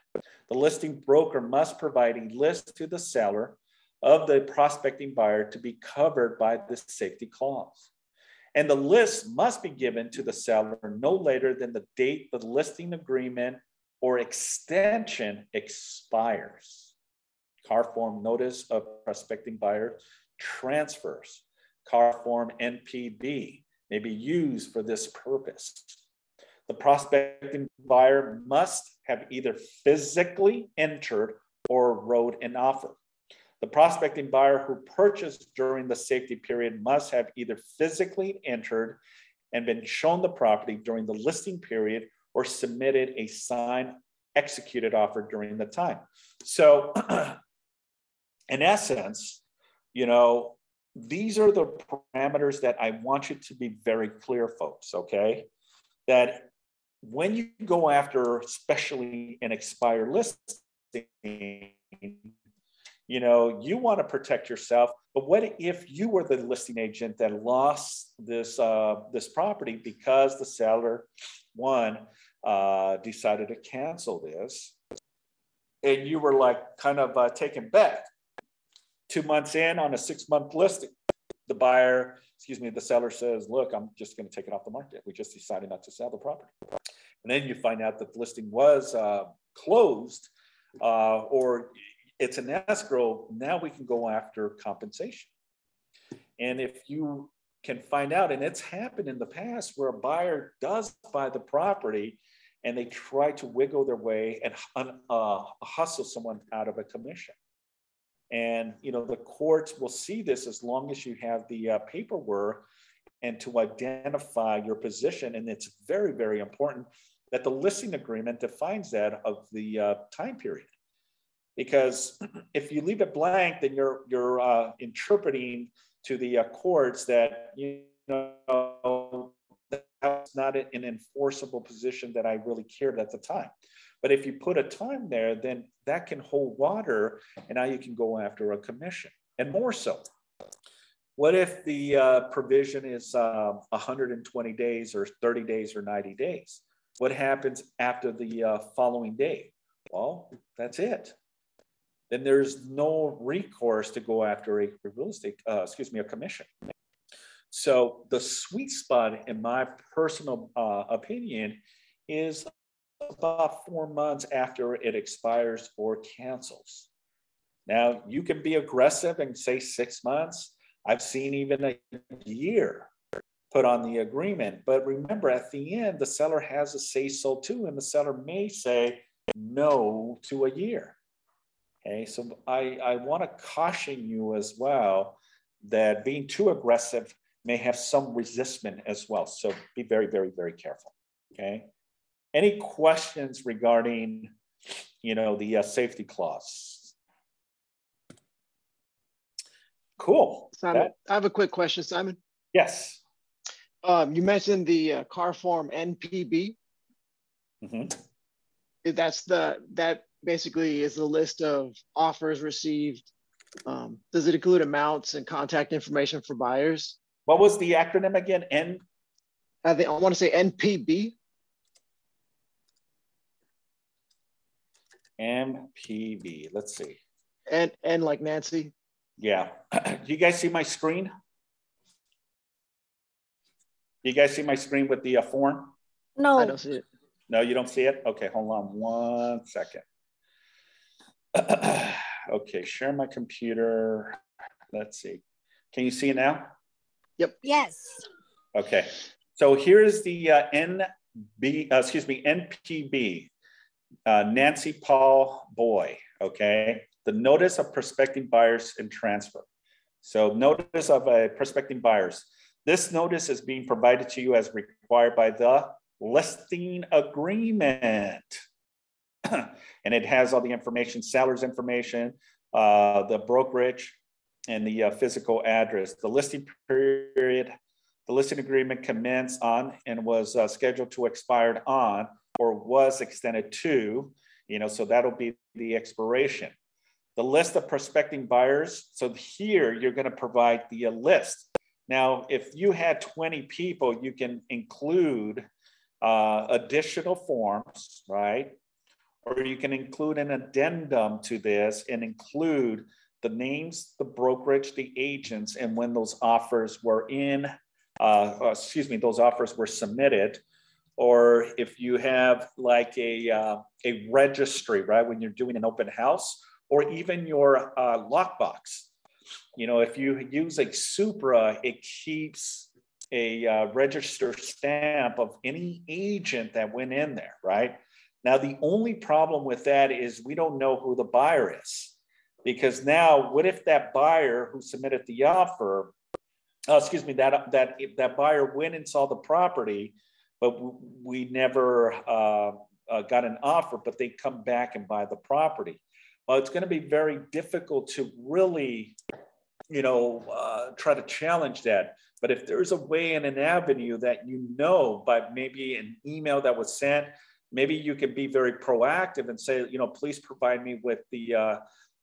A: The listing broker must provide a list to the seller of the prospecting buyer to be covered by the safety clause. And the list must be given to the seller no later than the date the listing agreement or extension expires. CAR form notice of prospecting buyer transfers. CAR form NPB may be used for this purpose. The prospecting buyer must have either physically entered or wrote an offer. The prospecting buyer who purchased during the safety period must have either physically entered and been shown the property during the listing period or submitted a signed executed offer during the time. So in essence, you know, these are the parameters that I want you to be very clear, folks, okay? That when you go after, especially an expired listing, you know, you want to protect yourself, but what if you were the listing agent that lost this, this property because the seller, one, decided to cancel this, and you were like kind of taken back. 2 months in on a 6-month listing, the buyer, the seller says, look, I'm just going to take it off the market. We just decided not to sell the property. And then you find out that the listing was closed or it's an escrow. Now we can go after compensation. And if you can find out, and it's happened in the past where a buyer does buy the property and they try to wiggle their way and hustle someone out of a commission. And, you know, the courts will see this as long as you have the paperwork and to identify your position. And it's very, very important that the listing agreement defines that of the time period. Because if you leave it blank, then you're interpreting to the courts that, you know, that's not an enforceable position that I really cared at the time. But if you put a time there, then that can hold water, and now you can go after a commission. And more so, what if the provision is 120 days or 30 days or 90 days? What happens after the following day? Well, that's it. Then there's no recourse to go after a real estate, a commission. So the sweet spot, in my personal opinion, is about 4 months after it expires or cancels. Now, you can be aggressive and say 6 months. I've seen even a year put on the agreement. But remember, at the end, the seller has a say-so too, and the seller may say no to a year. Okay, so I want to caution you as well that being too aggressive may have some resistance as well. So be very, very, very careful, okay? Any questions regarding, you know, the safety clause? Cool.
C: Simon, I have a quick question, Simon.
A: Yes.
C: You mentioned the CAR form NPB.
A: Mm-hmm.
C: That basically is a list of offers received. Does it include amounts and contact information for buyers?
A: What was the acronym again?
C: I want to say NPB.
A: NPB. Let's see.
C: And like Nancy.
A: Yeah. Do you guys see my screen? Do you guys see my screen with the form?
B: No.
C: I don't see it.
A: No, you don't see it? Okay, hold on 1 second. Okay, share my computer. Let's see. Can you see it now?
C: Yep.
D: Yes.
A: Okay. So here's the NPB. Nancy Paul Boy, okay? The notice of prospecting buyers and transfer. So notice of prospecting buyers. This notice is being provided to you as required by the listing agreement. And it has all the information, seller's information, the brokerage, and the physical address. The listing period, the listing agreement commenced on and was scheduled to expire on or was extended to, you know, so that'll be the expiration. The list of prospecting buyers. So here you're going to provide the list. Now, if you had 20 people, you can include additional forms, right? Or you can include an addendum to this and include the names, the brokerage, the agents, and when those offers were those offers were submitted. Or if you have like a registry, right? When you're doing an open house, or even your lockbox. You know, if you use a Supra, it keeps a register stamp of any agent that went in there, right? Now, the only problem with that is we don't know who the buyer is. Because now, what if that buyer who submitted the offer, that buyer went and saw the property, but we never got an offer, but they come back and buy the property. Well, it's going to be very difficult to really, try to challenge that. But if there's a way and an avenue that by maybe an email that was sent, maybe you can be very proactive and say, please provide me with the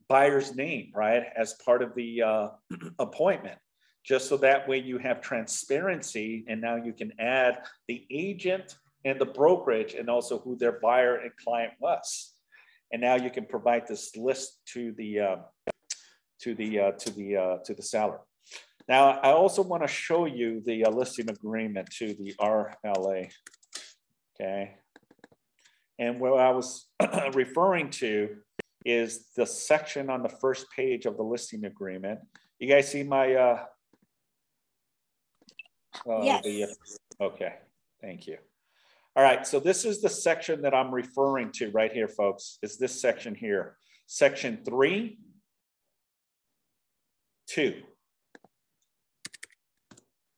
A: buyer's name, right, as part of the appointment, just so that way you have transparency, and now you can add the agent and the brokerage and also who their buyer and client was, and now you can provide this list to the seller. Now, I also want to show you the listing agreement to the RLA. Okay, and what I was referring to is the section on the first page of the listing agreement. You guys see my,
D: yes.
A: Okay, thank you. All right, so this is the section that I'm referring to right here, folks. Is this section here. Section 3(2).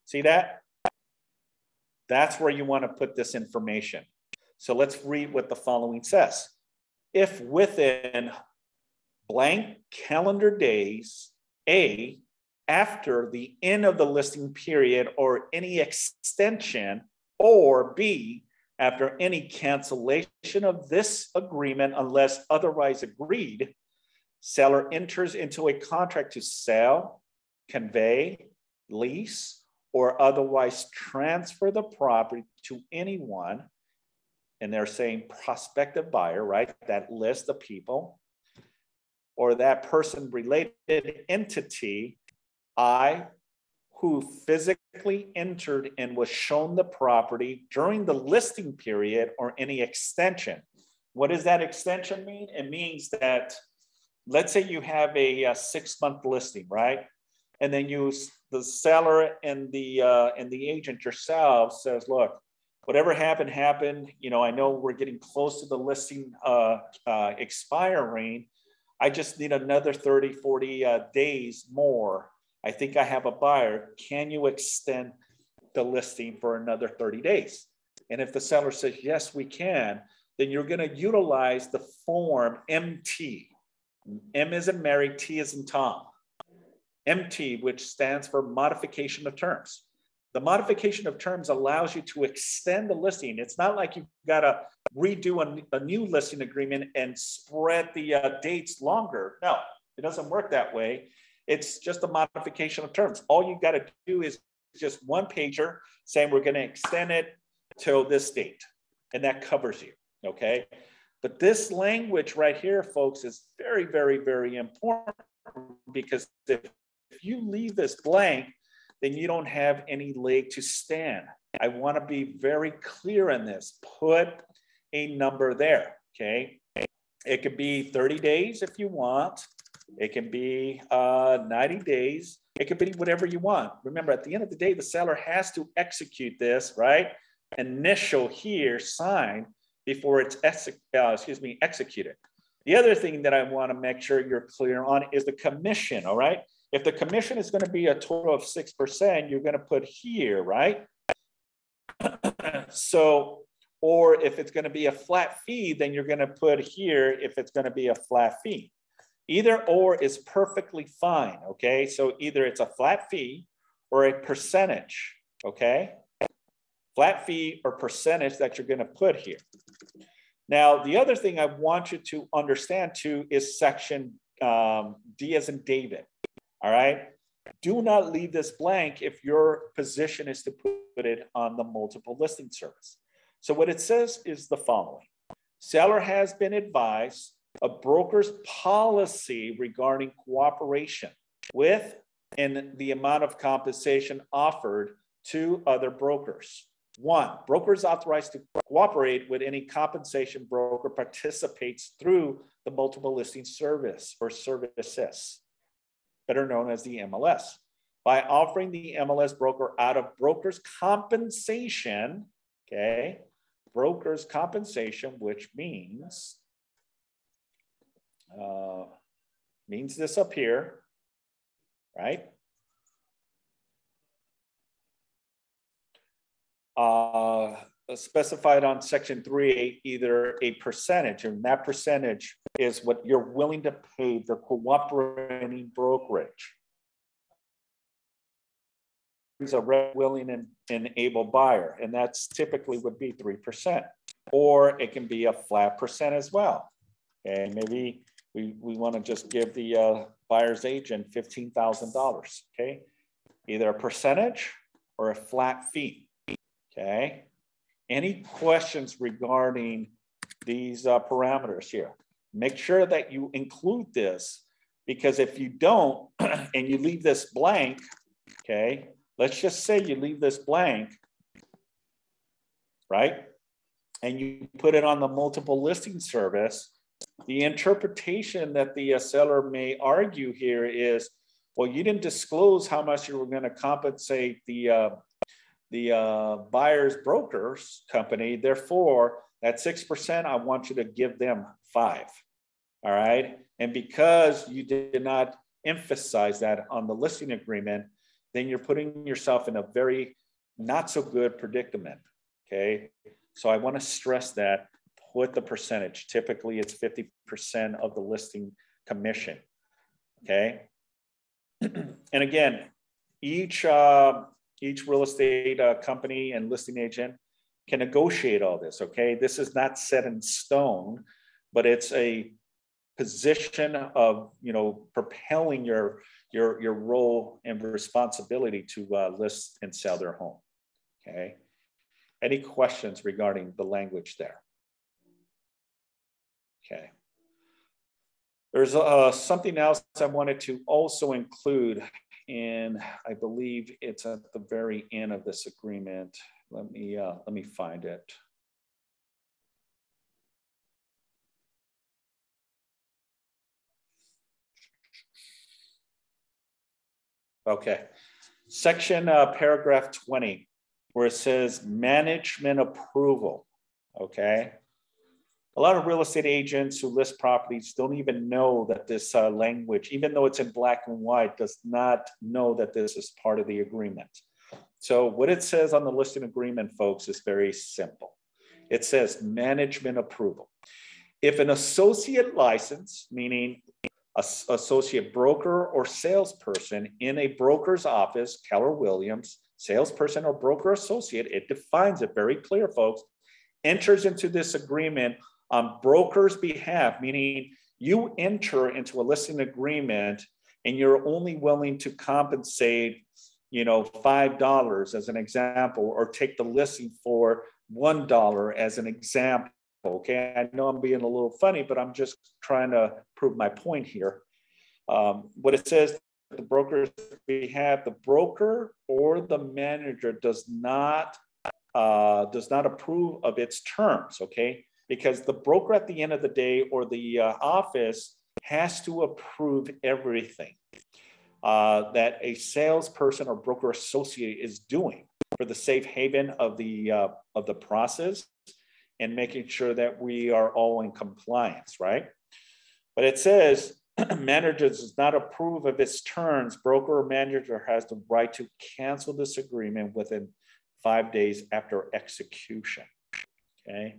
A: See that? That's where you want to put this information. So let's read what the following says. If within blank calendar days, A, after the end of the listing period or any extension, or B, after any cancellation of this agreement unless otherwise agreed, seller enters into a contract to sell, convey, lease, or otherwise transfer the property to anyone, and they're saying prospective buyer, right? That list of people, or that person related entity, I, who physically entered and was shown the property during the listing period or any extension. What does that extension mean? It means that, let's say you have a 6-month listing, right? And then the seller and the agent yourself says, look, whatever happened. I know we're getting close to the listing expiring. I just need another 30, 40 days more. I think I have a buyer. Can you extend the listing for another 30 days? And if the seller says, yes, we can, then you're going to utilize the form MT. M as in Mary, T as in Tom. MT, which stands for modification of terms. The modification of terms allows you to extend the listing. It's not like you've got to redo a new listing agreement and spread the dates longer. No, it doesn't work that way. It's just a modification of terms. All you got to do is just one pager saying we're going to extend it till this date, and that covers you, okay? But this language right here, folks, is very, very, very important, because if you leave this blank, then you don't have any leg to stand. I want to be very clear on this. Put a number there, okay? It could be 30 days if you want. It can be 90 days. It could be whatever you want. Remember, at the end of the day, the seller has to execute this, right? Initial here, sign, before it's executed. The other thing that I want to make sure you're clear on is the commission, all right? If the commission is going to be a total of 6%, you're going to put here, right? So, or if it's going to be a flat fee, then you're going to put here if it's going to be a flat fee. Either or is perfectly fine, okay? So either it's a flat fee or a percentage, okay? Flat fee or percentage that you're going to put here. Now, the other thing I want you to understand too is section D as in David. All right. Do not leave this blank if your position is to put it on the multiple listing service. So what it says is the following. Seller has been advised of broker's policy regarding cooperation with and the amount of compensation offered to other brokers. 1, broker is authorized to cooperate with any compensation broker participates through the multiple listing service or services, better known as the MLS, by offering the MLS broker out of broker's compensation, okay, broker's compensation, which means this up here, right? Specified on section 3, either a percentage, and that percentage is what you're willing to pay the cooperating brokerage. It's a willing and able buyer, and that's typically would be 3%, or it can be a flat percent as well. Okay, maybe we want to just give the buyer's agent $15,000. Okay, either a percentage or a flat fee. Okay, any questions regarding these parameters here? Make sure that you include this, because if you don't and you leave this blank, okay, let's just say you leave this blank, right? And you put it on the multiple listing service, the interpretation that the seller may argue here is, well, you didn't disclose how much you were going to compensate the buyer's broker's company. Therefore, that 6%, I want you to give them 5. All right. And because you did not emphasize that on the listing agreement, then you're putting yourself in a very not so good predicament. Okay. So I want to stress that, put the percentage. Typically it's 50% of the listing commission. Okay. And again, each real estate company and listing agent can negotiate all this. Okay. This is not set in stone, but it's a position of, propelling your role and responsibility to list and sell their home. Okay. Any questions regarding the language there? Okay. There's something else I wanted to also include, and I believe it's at the very end of this agreement. Let me find it. Okay, section paragraph 20, where it says management approval. Okay, a lot of real estate agents who list properties don't even know that this language, even though it's in black and white, does not know that this is part of the agreement. So what it says on the listing agreement, folks, is very simple. It says management approval. If an associate license, meaning associate broker or salesperson in a broker's office, Keller Williams, salesperson or broker associate, it defines it very clear, folks, enters into this agreement on broker's behalf, meaning you enter into a listing agreement and you're only willing to compensate, $5 as an example, or take the listing for $1 as an example. Okay, I know I'm being a little funny, but I'm just trying to prove my point here. What it says, the broker's behalf, the broker or the manager does not approve of its terms. Okay, because the broker at the end of the day or the office has to approve everything that a salesperson or broker associate is doing for the safe haven of the process, and making sure that we are all in compliance, right? But it says, manager does not approve of its terms, broker or manager has the right to cancel this agreement within 5 days after execution, okay?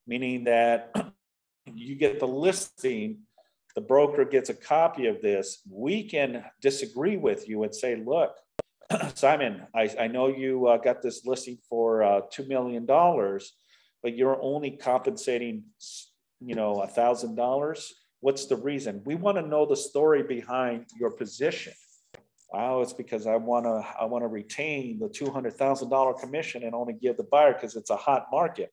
A: Meaning that you get the listing, the broker gets a copy of this, we can disagree with you and say, look, Simon, I know you got this listing for $2 million, but you're only compensating, $1,000. What's the reason? We want to know the story behind your position. Oh, it's because I want to retain the $200,000 commission and only give the buyer because it's a hot market.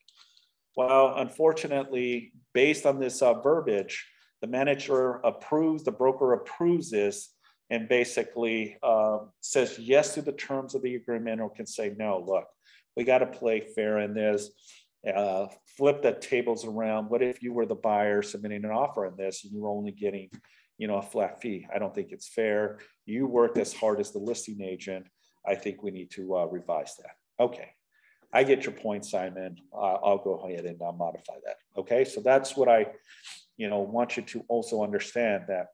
A: Well, unfortunately, based on this verbiage, the manager approves, the broker approves this, and basically says yes to the terms of the agreement, or can say, no, look, we got to play fair in this, flip the tables around. What if you were the buyer submitting an offer on this and you were only getting, you know, a flat fee? I don't think it's fair. You worked as hard as the listing agent. I think we need to revise that. Okay, I get your point, Simon. I'll go ahead and modify that. Okay, so that's what I, you know, want you to also understand, that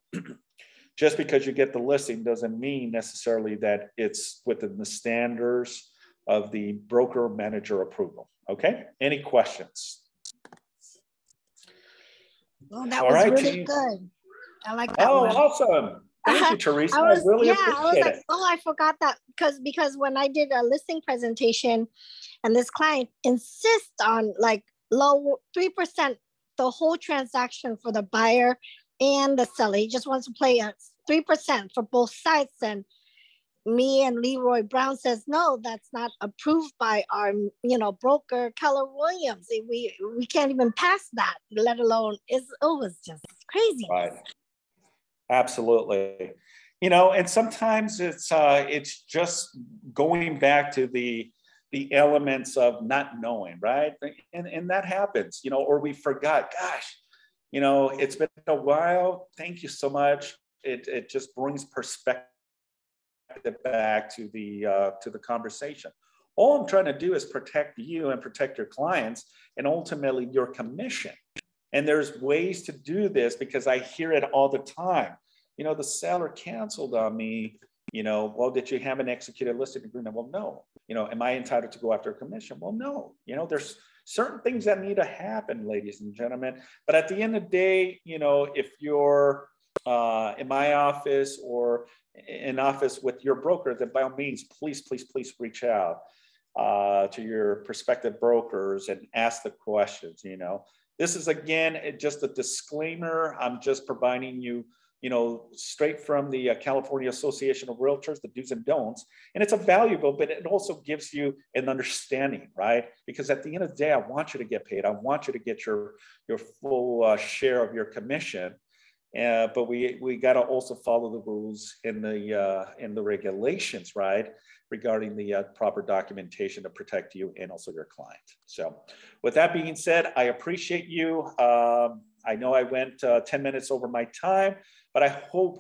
A: just because you get the listing doesn't mean necessarily that it's within the standards of the broker manager approval. Okay, any questions?
D: Well, that was really good. I like that one.
A: Awesome. Thank you, Teresa. I really appreciate it.
D: Oh, I forgot that, because when I did a listing presentation and this client insists on like low 3%, the whole transaction for the buyer and the seller. He just wants to play at 3% for both sides. And me and Leroy Brown says, no, that's not approved by our, you know, broker, Keller Williams. We can't even pass that, let alone, it was just crazy.
A: Right. Absolutely. You know, and sometimes it's just going back to the elements of not knowing, right? And that happens, you know, or we forgot, gosh, you know, it's been a while. Thank you so much. It just brings perspective back to the conversation. All I'm trying to do is protect you and protect your clients and ultimately your commission. And there's ways to do this, because I hear it all the time. You know, the seller canceled on me. You know, well, did you have an executed listing agreement? Well, no. You know, am I entitled to go after a commission? Well, no. You know, there's certain things that need to happen, ladies and gentlemen. But at the end of the day, you know, if you're in my office or in office with your broker, then by all means, please reach out to your prospective brokers and ask the questions. You know, this is, again, just a disclaimer. I'm just providing you, you know, straight from the California Association of Realtors, the do's and don'ts. And it's a valuable, but it also gives you an understanding, right? Because at the end of the day, I want you to get paid. I want you to get your full share of your commission. But we got to also follow the rules in the regulations, right? Regarding the proper documentation to protect you and also your client. So with that being said, I appreciate you. I know I went 10 minutes over my time, but I hope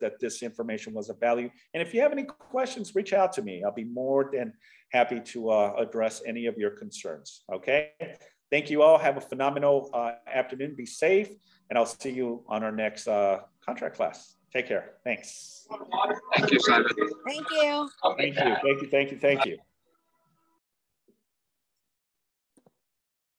A: that this information was of value. And if you have any questions, reach out to me. I'll be more than happy to address any of your concerns, okay? Thank you all. Have a phenomenal afternoon. Be safe, and I'll see you on our next contract class. Take care. Thanks.
E: Thank you, Simon.
D: Thank you.
A: Thank you.